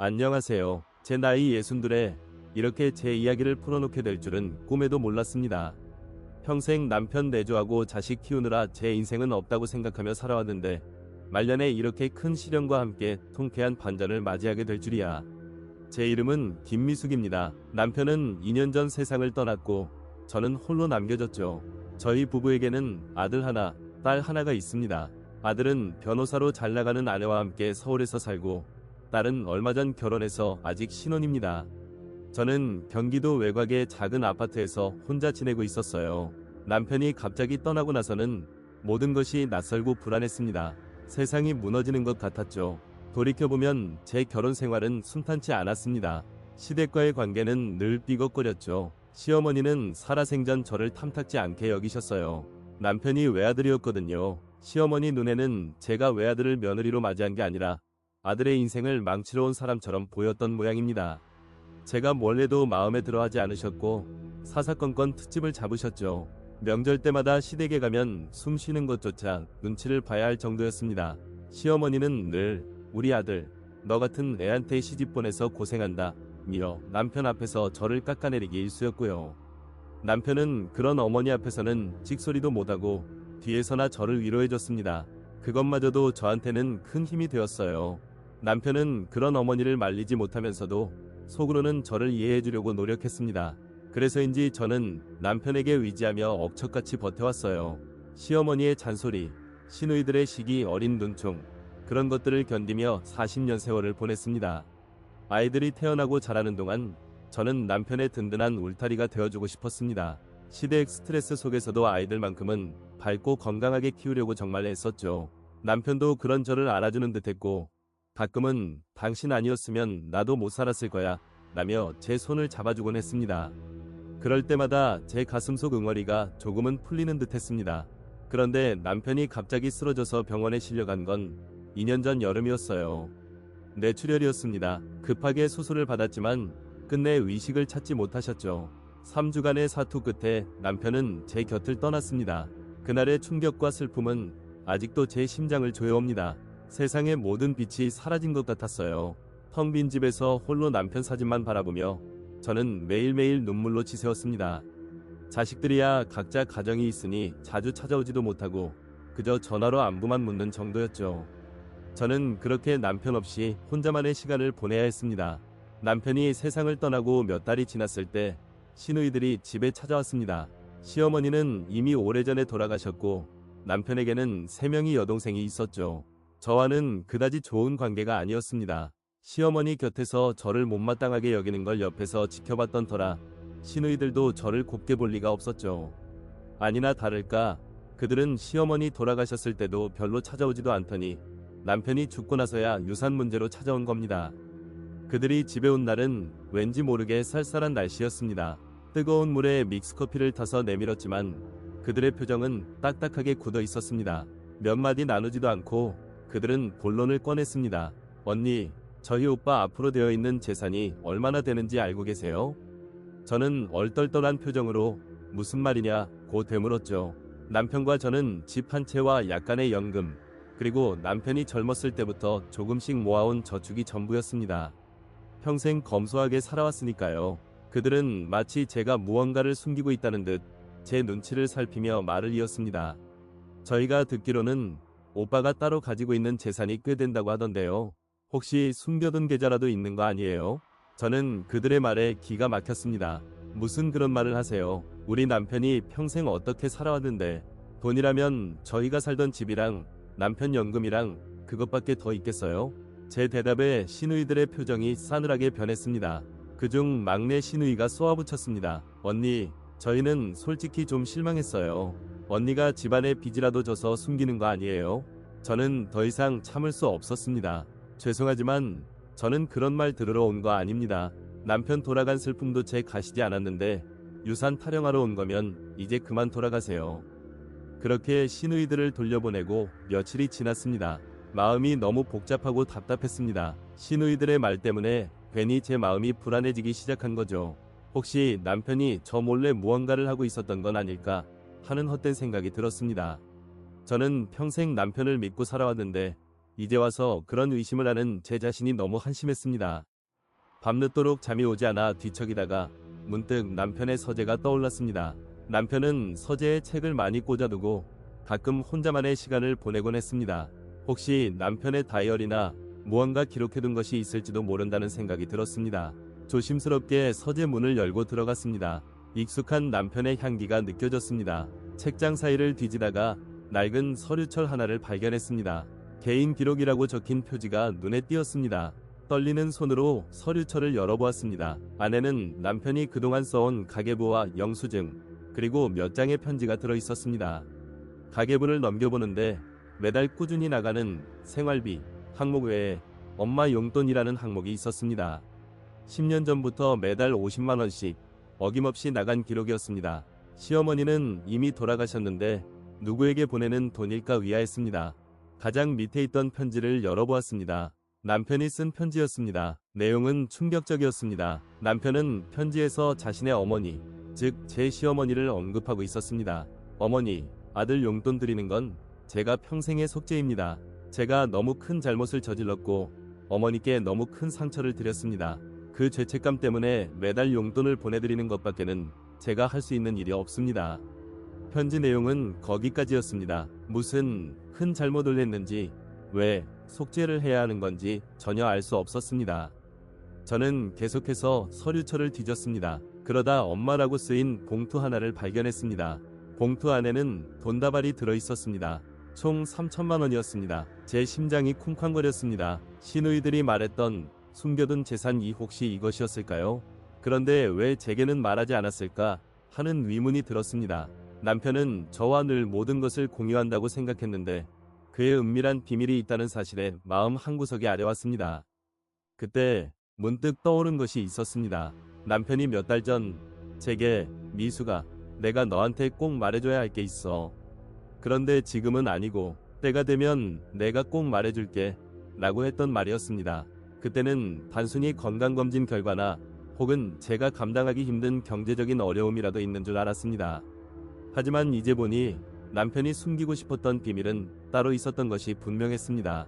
안녕하세요. 제 나이 62에 이렇게 제 이야기를 풀어놓게 될 줄은 꿈에도 몰랐습니다. 평생 남편 내조하고 자식 키우느라 제 인생은 없다고 생각하며 살아왔는데 말년에 이렇게 큰 시련과 함께 통쾌한 반전을 맞이하게 될 줄이야. 제 이름은 김미숙입니다. 남편은 2년 전 세상을 떠났고 저는 홀로 남겨졌죠. 저희 부부에게는 아들 하나, 딸 하나가 있습니다. 아들은 변호사로 잘 나가는 아내와 함께 서울에서 살고 딸은 얼마 전 결혼해서 아직 신혼입니다. 저는 경기도 외곽의 작은 아파트에서 혼자 지내고 있었어요. 남편이 갑자기 떠나고 나서는 모든 것이 낯설고 불안했습니다. 세상이 무너지는 것 같았죠. 돌이켜보면 제 결혼 생활은 순탄치 않았습니다. 시댁과의 관계는 늘 삐걱거렸죠. 시어머니는 살아생전 저를 탐탁지 않게 여기셨어요. 남편이 외아들이었거든요. 시어머니 눈에는 제가 외아들을 며느리로 맞이한 게 아니라 아들의 인생을 망치러 온 사람처럼 보였던 모양입니다. 제가 뭘 해도 마음에 들어하지 않으셨고 사사건건 특집을 잡으셨죠. 명절 때마다 시댁에 가면 숨 쉬는 것조차 눈치를 봐야 할 정도였습니다. 시어머니는 늘 우리 아들 너 같은 애한테 시집 보내서 고생한다 미어 남편 앞에서 저를 깎아내리기 일쑤였고요. 남편은 그런 어머니 앞에서는 찍소리도 못하고 뒤에서나 저를 위로해줬습니다. 그것마저도 저한테는 큰 힘이 되었어요. 남편은 그런 어머니를 말리지 못하면서도 속으로는 저를 이해해주려고 노력했습니다. 그래서인지 저는 남편에게 의지하며 억척같이 버텨왔어요. 시어머니의 잔소리, 시누이들의 시기 어린 눈총, 그런 것들을 견디며 40년 세월을 보냈습니다. 아이들이 태어나고 자라는 동안 저는 남편의 든든한 울타리가 되어주고 싶었습니다. 시대의 스트레스 속에서도 아이들만큼은 밝고 건강하게 키우려고 정말 애썼죠. 남편도 그런 저를 알아주는 듯했고 가끔은 당신 아니었으면 나도 못 살았을 거야 라며 제 손을 잡아주곤 했습니다. 그럴 때마다 제 가슴속 응어리가 조금은 풀리는 듯했습니다. 그런데 남편이 갑자기 쓰러져서 병원에 실려간 건 2년 전 여름이었어요. 뇌출혈이었습니다. 급하게 수술을 받았지만 끝내 의식을 찾지 못하셨죠. 3주간의 사투 끝에 남편은 제 곁을 떠났습니다. 그날의 충격과 슬픔은 아직도 제 심장을 조여옵니다. 세상의 모든 빛이 사라진 것 같았어요. 텅 빈 집에서 홀로 남편 사진만 바라보며 저는 매일매일 눈물로 지새웠습니다. 자식들이야 각자 가정이 있으니 자주 찾아오지도 못하고 그저 전화로 안부만 묻는 정도였죠. 저는 그렇게 남편 없이 혼자만의 시간을 보내야 했습니다. 남편이 세상을 떠나고 몇 달이 지났을 때 시누이들이 집에 찾아왔습니다. 시어머니는 이미 오래전에 돌아가셨고 남편에게는 3명의 여동생이 있었죠. 저와는 그다지 좋은 관계가 아니었습니다. 시어머니 곁에서 저를 못마땅하게 여기는 걸 옆에서 지켜봤던 터라 시누이들도 저를 곱게 볼 리가 없었죠. 아니나 다를까 그들은 시어머니 돌아가셨을 때도 별로 찾아오지도 않더니 남편이 죽고 나서야 유산 문제로 찾아온 겁니다. 그들이 집에 온 날은 왠지 모르게 쌀쌀한 날씨였습니다. 뜨거운 물에 믹스커피를 타서 내밀었지만 그들의 표정은 딱딱하게 굳어 있었습니다. 몇 마디 나누지도 않고 그들은 본론을 꺼냈습니다. 언니, 저희 오빠 앞으로 되어 있는 재산이 얼마나 되는지 알고 계세요? 저는 얼떨떨한 표정으로 무슨 말이냐 고 되물었죠. 남편과 저는 집 한 채와 약간의 연금, 그리고 남편이 젊었을 때부터 조금씩 모아온 저축이 전부였습니다. 평생 검소하게 살아왔으니까요. 그들은 마치 제가 무언가를 숨기고 있다는 듯 제 눈치를 살피며 말을 이었습니다. 저희가 듣기로는 오빠가 따로 가지고 있는 재산이 꽤 된다고 하던데요. 혹시 숨겨둔 계좌라도 있는 거 아니에요? 저는 그들의 말에 기가 막혔습니다. 무슨 그런 말을 하세요? 우리 남편이 평생 어떻게 살아왔는데 돈이라면 저희가 살던 집이랑 남편 연금이랑 그것밖에 더 있겠어요? 제 대답에 시누이들의 표정이 싸늘하게 변했습니다. 그중 막내 시누이가 쏘아붙였습니다. 언니, 저희는 솔직히 좀 실망했어요. 언니가 집안에 빚이라도 져서 숨기는 거 아니에요? 저는 더 이상 참을 수 없었습니다. 죄송하지만 저는 그런 말 들으러 온 거 아닙니다. 남편 돌아간 슬픔도 제 가시지 않았는데 유산 타령하러 온 거면 이제 그만 돌아가세요. 그렇게 시누이들을 돌려보내고 며칠이 지났습니다. 마음이 너무 복잡하고 답답했습니다. 시누이들의 말 때문에 괜히 제 마음이 불안해지기 시작한 거죠. 혹시 남편이 저 몰래 무언가를 하고 있었던 건 아닐까 하는 헛된 생각이 들었습니다. 저는 평생 남편을 믿고 살아왔는데 이제 와서 그런 의심을 하는 제 자신이 너무 한심했습니다. 밤늦도록 잠이 오지 않아 뒤척이다가 문득 남편의 서재가 떠올랐습니다. 남편은 서재에 책을 많이 꽂아두고 가끔 혼자만의 시간을 보내곤 했습니다. 혹시 남편의 다이어리나 무언가 기록해둔 것이 있을지도 모른다는 생각이 들었습니다. 조심스럽게 서재 문을 열고 들어갔습니다. 익숙한 남편의 향기가 느껴졌습니다. 책장 사이를 뒤지다가 낡은 서류철 하나를 발견했습니다. 개인 기록이라고 적힌 표지가 눈에 띄었습니다. 떨리는 손으로 서류철을 열어보았습니다. 안에는 남편이 그동안 써온 가계부와 영수증, 그리고 몇 장의 편지가 들어있었습니다. 가계부를 넘겨보는데 매달 꾸준히 나가는 생활비 항목 외에 엄마 용돈이라는 항목이 있었습니다. 10년 전부터 매달 50만원씩 어김없이 나간 기록이었습니다. 시어머니는 이미 돌아가셨는데 누구에게 보내는 돈일까 의아했습니다. 가장 밑에 있던 편지를 열어보았습니다. 남편이 쓴 편지였습니다. 내용은 충격적이었습니다. 남편은 편지에서 자신의 어머니, 즉 제 시어머니를 언급하고 있었습니다. 어머니, 아들 용돈 드리는 건 제가 평생의 속죄입니다. 제가 너무 큰 잘못을 저질렀고 어머니께 너무 큰 상처를 드렸습니다. 그 죄책감 때문에 매달 용돈을 보내드리는 것밖에는 제가 할 수 있는 일이 없습니다. 편지 내용은 거기까지였습니다. 무슨 큰 잘못을 했는지, 왜 속죄를 해야 하는 건지 전혀 알 수 없었습니다. 저는 계속해서 서류철을 뒤졌습니다. 그러다 엄마라고 쓰인 봉투 하나를 발견했습니다. 봉투 안에는 돈다발이 들어있었습니다. 총 3천만 원이었습니다. 제 심장이 쿵쾅거렸습니다. 시누이들이 말했던 숨겨둔 재산이 혹시 이것이었을까요? 그런데 왜 제게는 말하지 않았을까 하는 의문이 들었습니다. 남편은 저와 늘 모든 것을 공유한다고 생각했는데 그의 은밀한 비밀이 있다는 사실에 마음 한구석이 아려왔습니다. 그때 문득 떠오른 것이 있었습니다. 남편이 몇 달 전 제게 미수가 내가 너한테 꼭 말해줘야 할 게 있어. 그런데 지금은 아니고 때가 되면 내가 꼭 말해줄게 라고 했던 말이었습니다. 그때는 단순히 건강검진 결과나 혹은 제가 감당하기 힘든 경제적인 어려움이라도 있는 줄 알았습니다. 하지만 이제 보니 남편이 숨기고 싶었던 비밀은 따로 있었던 것이 분명했습니다.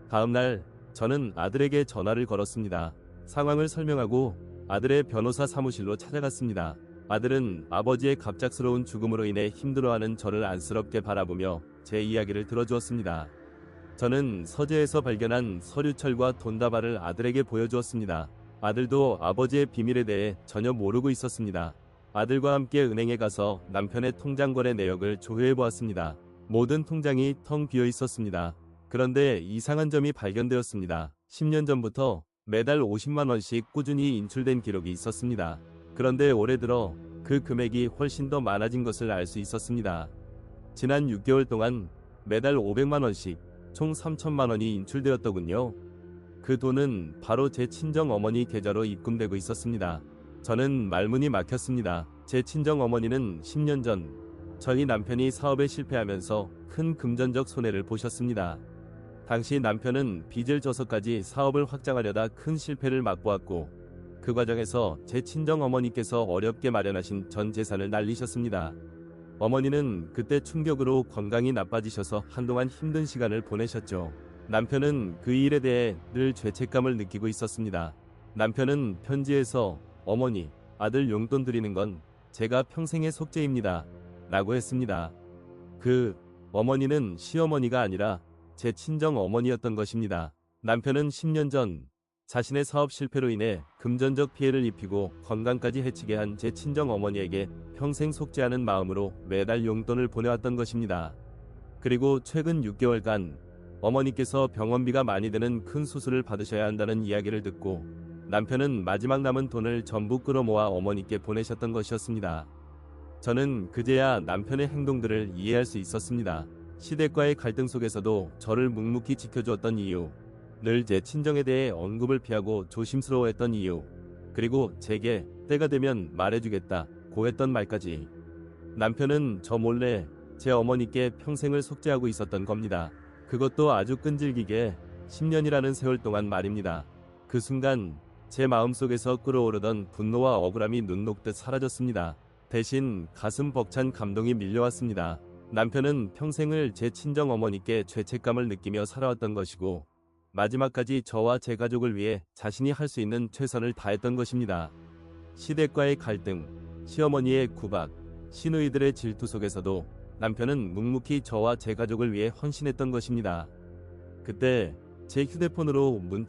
다음날 저는 아들에게 전화를 걸었습니다. 상황을 설명하고 아들의 변호사 사무실로 찾아갔습니다. 아들은 아버지의 갑작스러운 죽음으로 인해 힘들어하는 저를 안쓰럽게 바라보며 제 이야기를 들어주었습니다. 저는 서재에서 발견한 서류철과 돈다발을 아들에게 보여주었습니다. 아들도 아버지의 비밀에 대해 전혀 모르고 있었습니다. 아들과 함께 은행에 가서 남편의 통장 거래 내역을 조회해 보았습니다. 모든 통장이 텅 비어 있었습니다. 그런데 이상한 점이 발견되었습니다. 10년 전부터 매달 50만 원씩 꾸준히 인출된 기록이 있었습니다. 그런데 올해 들어 그 금액이 훨씬 더 많아진 것을 알 수 있었습니다. 지난 6개월 동안 매달 500만 원씩 총 3천만 원이 인출되었더군요. 그 돈은 바로 제 친정 어머니 계좌로 입금되고 있었습니다. 저는 말문이 막혔습니다. 제 친정 어머니는 10년 전 저희 남편이 사업에 실패하면서 큰 금전적 손해를 보셨습니다. 당시 남편은 빚을 져서까지 사업을 확장하려다 큰 실패를 맛보았고 그 과정에서 제 친정 어머니께서 어렵게 마련하신 전 재산을 날리셨습니다. 어머니는 그때 충격으로 건강이 나빠지셔서 한동안 힘든 시간을 보내셨죠. 남편은 그 일에 대해 늘 죄책감을 느끼고 있었습니다. 남편은 편지에서 어머니, 아들 용돈 드리는 건 제가 평생의 속죄입니다 라고 했습니다. 그 어머니는 시어머니가 아니라 제 친정 어머니였던 것입니다. 남편은 10년 전 자신의 사업 실패로 인해 금전적 피해를 입히고 건강까지 해치게 한 제 친정 어머니에게 평생 속죄하는 마음으로 매달 용돈을 보내왔던 것입니다. 그리고 최근 6개월간 어머니께서 병원비가 많이 드는 큰 수술을 받으셔야 한다는 이야기를 듣고 남편은 마지막 남은 돈을 전부 끌어모아 어머니께 보내셨던 것이었습니다. 저는 그제야 남편의 행동들을 이해할 수 있었습니다. 시댁과의 갈등 속에서도 저를 묵묵히 지켜주었던 이유, 늘 제 친정에 대해 언급을 피하고 조심스러워했던 이유, 그리고 제게 때가 되면 말해주겠다고 했던 말까지. 남편은 저 몰래 제 어머니께 평생을 속죄하고 있었던 겁니다. 그것도 아주 끈질기게 10년이라는 세월 동안 말입니다. 그 순간 제 마음속에서 끓어오르던 분노와 억울함이 눈 녹듯 사라졌습니다. 대신 가슴 벅찬 감동이 밀려왔습니다. 남편은 평생을 제 친정 어머니께 죄책감을 느끼며 살아왔던 것이고 마지막까지 저와 제 가족을 위해 자신이 할 수 있는 최선을 다했던 것입니다. 시댁과의 갈등, 시어머니의 구박, 시누이들의 질투 속에서도 남편은 묵묵히 저와 제 가족을 위해 헌신했던 것입니다. 그때 제 휴대폰으로 문자